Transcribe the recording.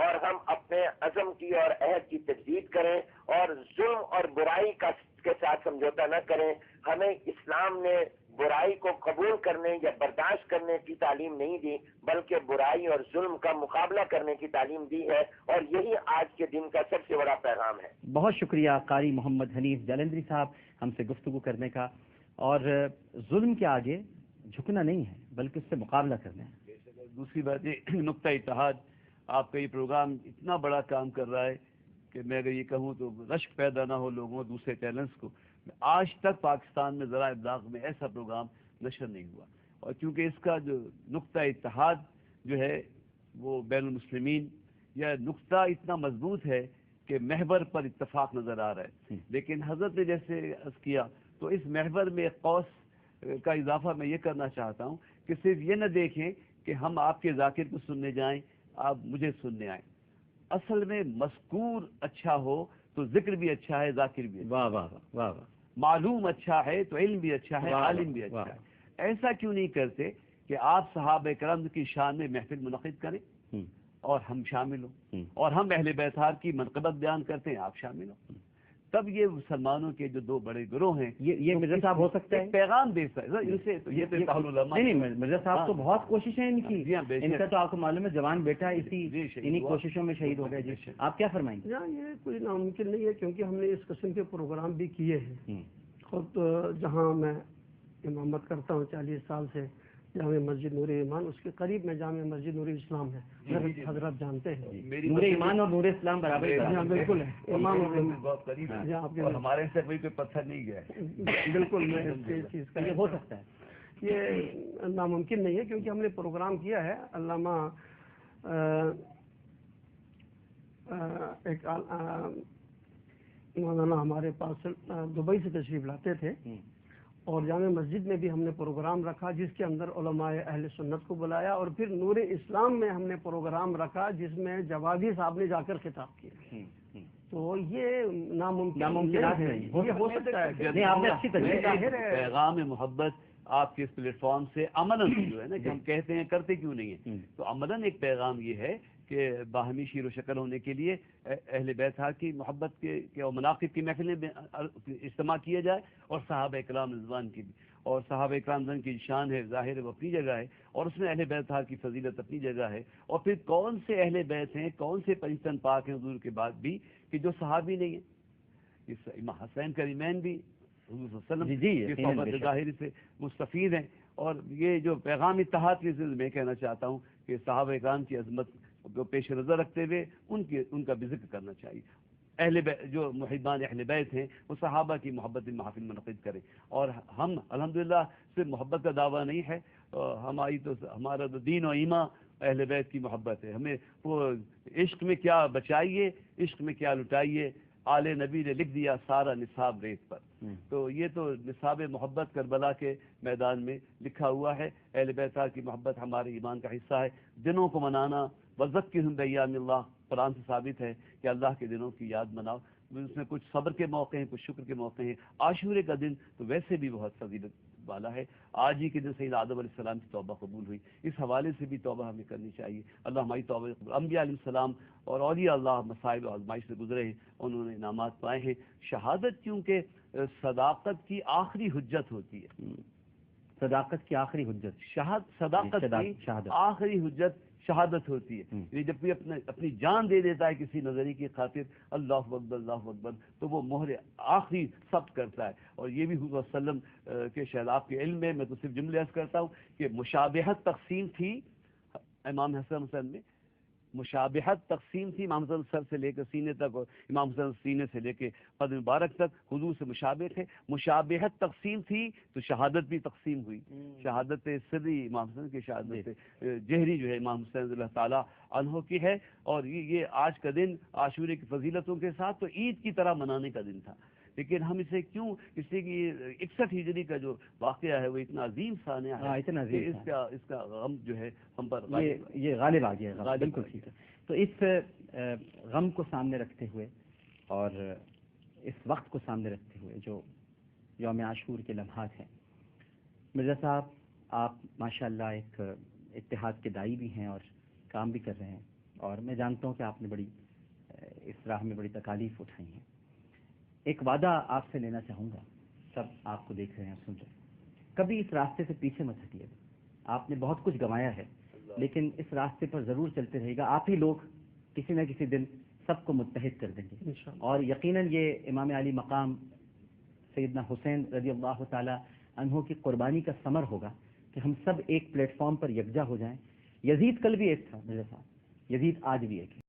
اور ہم اپنے عزم کی اور عہد کی تجدید کریں اور ظلم اور برائی کے ساتھ سمجھوتا نہ کریں. ہمیں اسلام نے برائی کو قبول کرنے یا برداشت کرنے کی تعلیم نہیں دی، بلکہ برائی اور ظلم کا مقابلہ کرنے کی تعلیم دی ہے، اور یہی آج کے دن کا سب سے بڑا پیغام ہے. بہت شکریہ قاری محمد حنیف جالندری صاحب ہم سے گفتگو کرنے کا. اور ظلم کے آگے جھکنا نہیں ہے بلکہ اس سے مقابلہ کرنا ہے. دوسری بات یہ نقطہ اتحاد، آپ کا یہ پروگرام اتنا بڑا کام کر رہا ہے کہ میں اگر یہ کہوں تو رشک پیدا نہ ہو لوگوں دوسرے چینلز کو. آج تک پاکستان میں ذرائع ابلاغ میں ایسا پروگرام نشر نہیں ہوا، اور کیونکہ اس کا جو نقطہ اتحاد جو ہے وہ بین المسلمین یا نقطہ اتنا مضبوط ہے کہ محور پر اتفاق نظر آ رہا ہے. لیکن حضرت نے جیسے عرض کیا تو اس محور میں ایک قوس کا اضافہ میں یہ کرنا چاہتا ہوں کہ صرف یہ نہ دیکھیں کہ ہم آپ کے ذاکر کو سننے جائیں، آپ مجھے سننے آئیں. اصل میں مذکور اچھا ہو تو ذکر بھی اچھا ہے، ذاکر بھی اچھا. واہ واہ واہ واہ. معلوم اچھا ہے تو علم بھی اچھا ہے، عالم بھی اچھا ہے. ایسا کیوں نہیں کرتے کہ آپ صحابہ کرام کی شان میں محفل منعقد کریں اور ہم شامل ہوں، اور ہم اہل بیت کی منقبت بیان کرتے ہیں، آپ شامل ہوں. تب یہ مسلمانوں کے جو دو بڑے گروہ ہیں یہ مرزا صاحب ہو سکتا ہے پیغام دے سکتے. نہیں مرزا صاحب تو بہت کوششیں ان کی، ان کا تو آپ کو معلوم ہے جوان بیٹا انہی کوششوں میں شہید ہو گئے. جی آپ کیا فرمائیں گے؟ یہ کوئی ناممکن نہیں ہے، کیونکہ ہم نے اس قسم کے پروگرام بھی کیے ہیں. خود جہاں میں امامت کرتا ہوں 40 سال سے، جامع مسجد نور ایمان، اس کے قریب میں جامع مسجد نور اسلام ہے. حضرت جانتے ہیں نور ایمان اور نور اسلام برابر. بالکل ہے، امام بہت قریب ہے اور ہمارے سے کوئی پتھر نہیں گیا. بالکل میں اس چیز کا یہ ہو سکتا ہے، یہ ناممکن نہیں ہے، کیونکہ ہم نے پروگرام کیا ہے. علامہ ایک مولانا ہمارے پاس دبئی سے تشریف لاتے تھے، اور جامع مسجد میں بھی ہم نے پروگرام رکھا جس کے اندر علماء اہل سنت کو بلایا، اور پھر نور اسلام میں ہم نے پروگرام رکھا جس میں جوادی صاحب نے جا کر خطاب کیا. تو یہ ناممکن ہے، یہ ہو سکتا ہے. پیغام محبت آپ کے اس پلیٹ فارم سے عملاً جو ہے نا کہ ہم کہتے ہیں کرتے کیوں نہیں ہیں، تو عملاً ایک پیغام یہ ہے کہ باہمی شیر و شکل ہونے کے لیے اہل بیت کی محبت کے اور مناقب کی محفلیں اجتماع کیا جائے، اور صحابہ اکرام رضوان کی بھی. اور صحابہ اکرام رضوان کی شان ہے ظاہر ہے وہ اپنی جگہ ہے، اور اس میں اہل بیت کی فضیلت اپنی جگہ ہے. اور پھر کون سے اہل بیت ہیں، کون سے پنجتن پاک ہیں حضور کے بعد بھی کہ جو صحابی نہیں ہیں. امام حسین کریمین بھی حضور صلی اللہ علیہ وسلم کی صحبت ظاہر سے مستفید ہیں. اور یہ جو پیغام اتحاد کے ذریعے میں کہنا چاہتا ہوں کہ صحابہ اکرام کی عظمت کو پیش نظر رکھتے ہوئے ان کا بھی ذکر کرنا چاہیے. جو محبان اہل بیت ہیں وہ صحابہ کی محبت محافل منعقد کریں. اور ہم الحمدللہ صرف محبت کا دعویٰ نہیں ہے، ہمارا تو دین و ایمان اہل بیت کی محبت ہے. ہمیں وہ عشق میں کیا بچائیے، عشق میں کیا لٹائیے، آل نبی نے لکھ دیا سارا نصاب ریت پر. تو یہ تو نصاب محبت کربلا کے میدان میں لکھا ہوا ہے. اہل بیت کی محبت ہمارے ایمان کا حصہ ہے. دنوں کو منانا وذکرہم بایام اللہ، قرآن سے ثابت ہے کہ اللہ کے دنوں کی یاد مناؤ. اس میں کچھ صبر کے موقع ہیں، کچھ شکر کے موقع ہیں. عاشورے کا دن تو ویسے بھی بہت فضیلت والا ہے. آج ہی کے دن سید آدم علیہ السلام کی توبہ قبول ہوئی، اس حوالے سے بھی توبہ ہمیں کرنی چاہیے. اللہ ہماری توبہ قبول. انبیاء علیہ السلام اور اولیاء اللہ مصائب و آزمائش سے گزرے ہیں، انہوں نے انعامات پائے ہیں. شہادت کیونکہ صداقت کی آخری حجت ہوتی ہے. صداقت کی آخری حجت، صداقت کی آخری حجت شہادت ہوتی ہے. یعنی جب کوئی اپنی جان دے دیتا ہے کسی نظریے کی خاطر، اللہ اکبر اللہ اکبر، تو وہ مہر آخری ثبت کرتا ہے. اور یہ بھی حضور صلی اللہ علیہ وسلم کے شہداء کے علم میں تو صرف جملے عرض کرتا ہوں کہ مشابہت تقسیم تھی امام حسن حسین میں، مشابہت تقسیم تھی امام حسن سر سے لے کر سینے تک، اور امام حسن سینے سے لے کے قد مبارک تک حضور سے مشابہ تھے. مشابہت تقسیم تھی تو شہادت بھی تقسیم ہوئی. شہادت سری امام حسن کی شہادت جہری جو ہے امام حسین رضی اللہ تعالیٰ عنہ کی ہے. اور یہ آج کا دن عاشورے کی فضیلتوں کے ساتھ تو عید کی طرح منانے کا دن تھا، لیکن ہم اسے کیوں، اس لیے کہ 61 ہجری کا جو واقعہ ہے وہ اتنا عظیم سانحہ ہے، اس کا غم جو ہے ہم پر یہ غالب آ گیا. بالکل ٹھیک ہے. تو اس غم کو سامنے رکھتے ہوئے اور اس وقت کو سامنے رکھتے ہوئے جو یوم عاشور کے لمحات ہیں، مرزا صاحب آپ ماشاءاللہ ایک اتحاد کے داعی بھی ہیں اور کام بھی کر رہے ہیں، اور میں جانتا ہوں کہ آپ نے بڑی اس راہ میں بڑی تکالیف اٹھائی ہیں. ایک وعدہ آپ سے لینا چاہوں گا، سب آپ کو دیکھ رہے ہیں، سن رہے ہیں، کبھی اس راستے سے پیچھے مت ہٹیے گا. آپ نے بہت کچھ گنوایا ہے، لیکن اس راستے پر ضرور چلتے رہے گا. آپ ہی لوگ کسی نہ کسی دن سب کو متحد کر دیں گے، انشاءاللہ. اور یقیناً یہ امام علی مقام سیدنا حسین رضی اللہ تعالی عنہ کی قربانی کا ثمر ہوگا کہ ہم سب ایک پلیٹ فارم پر یکجا ہو جائیں. یزید کل بھی ایک تھا میرے ساتھ، یزید آج بھی ایک ہے.